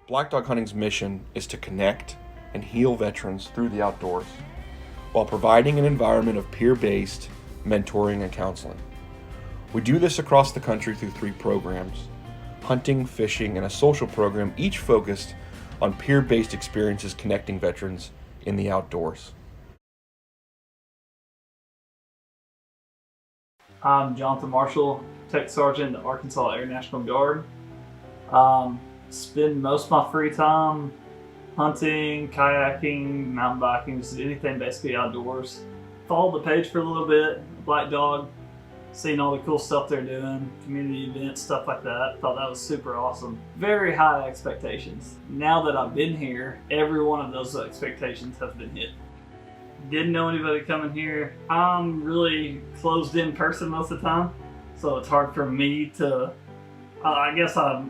Black Dog Hunting's mission is to connect and heal veterans through the outdoors while providing an environment of peer-based mentoring and counseling. We do this across the country through 3 programs: hunting, fishing, and a social program, each focused on peer-based experiences connecting veterans in the outdoors. I'm Jonathan Marshall, Tech Sergeant in the Arkansas Air National Guard. Spend most of my free time hunting, kayaking, mountain biking, just anything basically outdoors. Followed the page for a little bit, Black Dog, seeing all the cool stuff they're doing, community events, stuff like that. Thought that was super awesome. Very high expectations. Now that I've been here, every one of those expectations has been hit. Didn't know anybody coming here. I'm really closed in person most of the time, so it's hard for me to, I guess I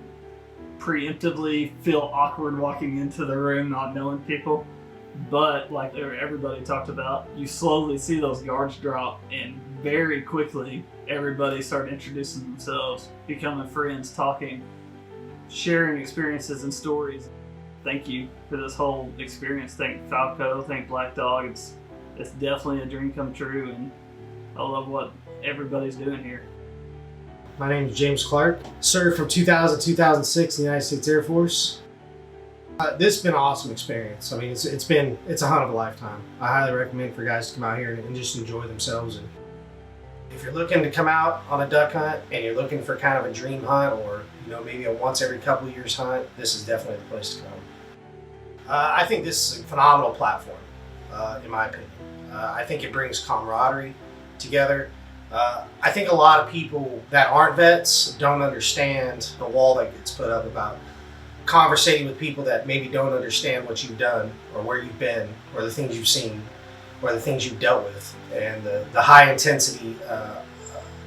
preemptively feel awkward walking into the room not knowing people. But like everybody talked about, you slowly see those guards drop and very quickly everybody started introducing themselves, becoming friends, talking, sharing experiences and stories. Thank you for this whole experience. Thank FowlCo, thank Black Dog. It's definitely a dream come true, and I love what everybody's doing here. My name is James Clark. Served from 2000 to 2006 in the United States Air Force. This has been an awesome experience. I mean, it's a hunt of a lifetime. I highly recommend for guys to come out here and just enjoy themselves. And if you're looking to come out on a duck hunt and you're looking for kind of a dream hunt, or maybe a once every couple of years hunt, this is definitely the place to come. I think this is a phenomenal platform, in my opinion. I think it brings camaraderie together. I think a lot of people that aren't vets don't understand the wall that gets put up about conversating with people that maybe don't understand what you've done or where you've been or the things you've seen or the things you've dealt with and the high intensity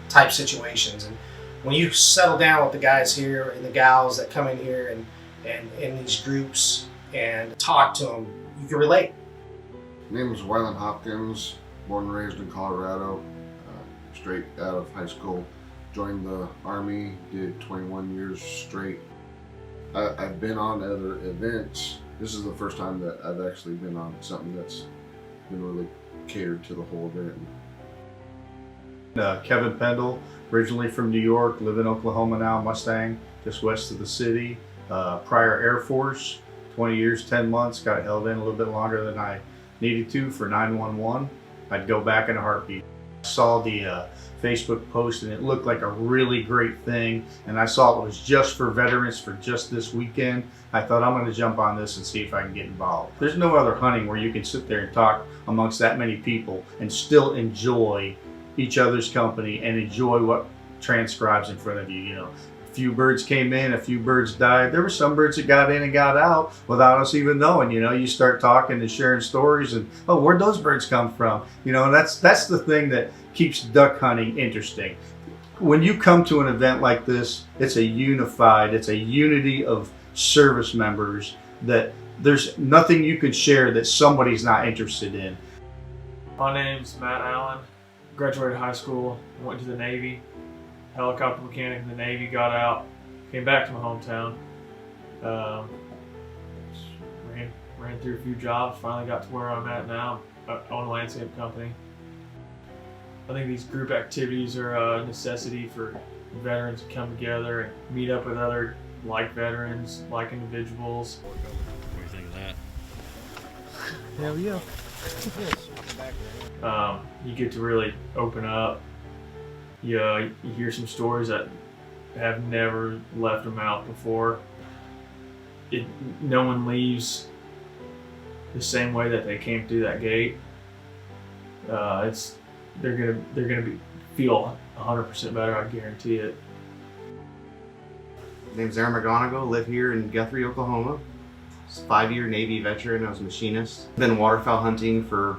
type situations. And when you settle down with the guys here and the gals that come in here and in these groups and talk to them, you can relate. My name is Wyland Hopkins, born and raised in Colorado, straight out of high school. Joined the Army, did 21 years straight. I've been on other events. This is the first time that I've actually been on something that's been really catered to the whole event. Kevin Pendle, originally from New York, live in Oklahoma now, Mustang, just west of the city. Prior Air Force, 20 years, 10 months, got held in a little bit longer than I needed to for 911. I'd go back in a heartbeat. I saw the Facebook post and it looked like a really great thing, and I saw it was just for veterans for just this weekend. I thought, I'm going to jump on this and see if I can get involved. There's no other hunting where you can sit there and talk amongst that many people and still enjoy each other's company and enjoy what transcribes in front of you. A few birds came in, a few birds died. There were some birds that got in and got out without us even knowing. You start talking and sharing stories, and where'd those birds come from? And that's the thing that keeps duck hunting interesting. When you come to an event like this, it's a unity of service members that there's nothing you could share that somebody's not interested in. My name's Matt Allen. Graduated high school, went to the Navy. Helicopter mechanic in the Navy, got out, came back to my hometown. Ran through a few jobs, finally got to where I'm at now. I own a landscape company. I think these group activities are a necessity for veterans to come together and meet up with other like veterans, like individuals. What do you think of that? Hell yeah. You get to really open up. You hear some stories that have never left their mouth before. No one leaves the same way that they came through that gate. They're gonna feel 100% better. I guarantee it. Name's Aaron McGonigal. Live here in Guthrie, Oklahoma. 5-year Navy veteran. I was a machinist. Been waterfowl hunting for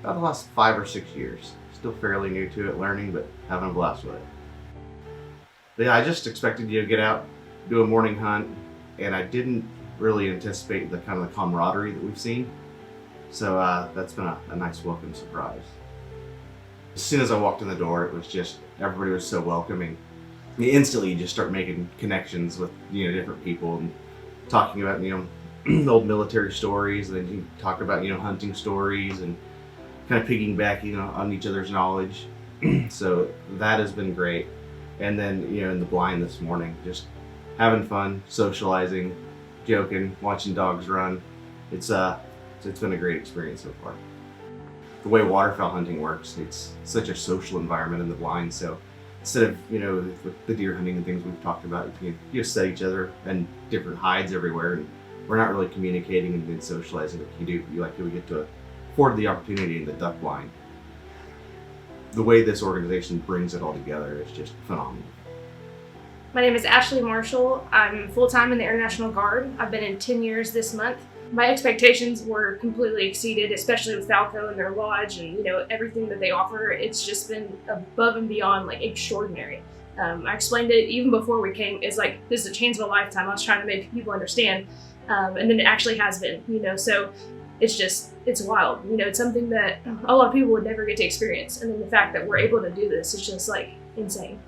about the last 5 or 6 years. Still fairly new to it, learning, but having a blast with it. But yeah, I just expected to get out, do a morning hunt, and I didn't really anticipate the kind of the camaraderie that we've seen. So that's been a nice welcome surprise. As soon as I walked in the door, it was just, everybody was so welcoming. Instantly you just start making connections with different people, and talking about, old military stories, and then you talk about, hunting stories and kind of piggybacking on each other's knowledge. So that has been great. And then, in the blind this morning, just having fun, socializing, joking, watching dogs run. It's been a great experience so far. The way waterfowl hunting works, it's such a social environment in the blind. So instead of, with the deer hunting and things we've talked about, you just set each other and different hides everywhere, and we're not really communicating and socializing like you get to afford the opportunity in the duck blind. The way this organization brings it all together is just phenomenal. My name is Ashley Marshall. I'm full-time in the Air National Guard. I've been in 10 years this month. My expectations were completely exceeded, especially with FowlCo and their lodge and everything that they offer. It's just been above and beyond extraordinary. I explained it even before we came. It's like, this is a chance of a lifetime. I was trying to make people understand, and then it actually has been. So it's wild. It's something that a lot of people would never get to experience, and then the fact that we're able to do this is just insane.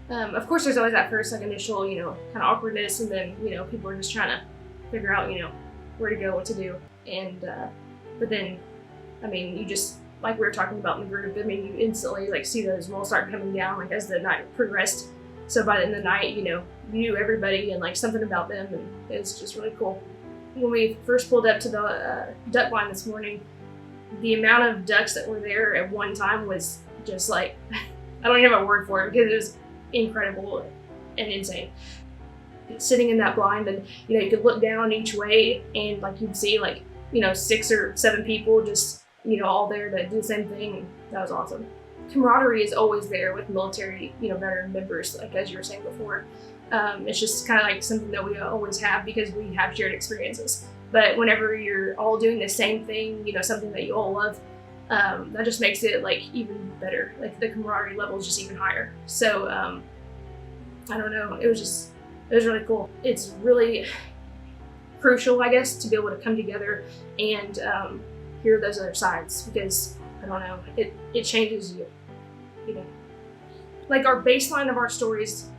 Of course, there's always that first initial kind of awkwardness, and then people are just trying to figure out where to go, what to do, and but then you just, like we were talking about in the group, you instantly see those walls start coming down as the night progressed. So by the end of the night, you knew everybody and something about them, and it's just really cool. When we first pulled up to the duck blind this morning, the amount of ducks that were there at one time was just I don't even have a word for it, because it was incredible and insane. Sitting in that blind, and you could look down each way, and you'd see 6 or 7 people just all there to do the same thing, and that was awesome. Camaraderie is always there with military veteran members, as you were saying before. It's just kind of something that we always have because we have shared experiences. But whenever you're all doing the same thing, something that you all love, that just makes it even better. The camaraderie level is just even higher. So I don't know, it was really cool. It's really crucial, I guess, to be able to come together and hear those other sides, because I don't know, it changes you. Our baseline of our stories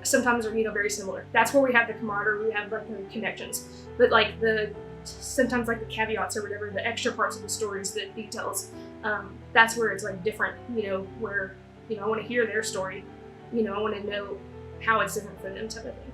sometimes are very similar. That's where we have the camaraderie, we have the connections. But sometimes the caveats or whatever, the extra parts of the stories, the details, that's where it's different. Where I want to hear their story. I want to know how it's different for them, type of thing.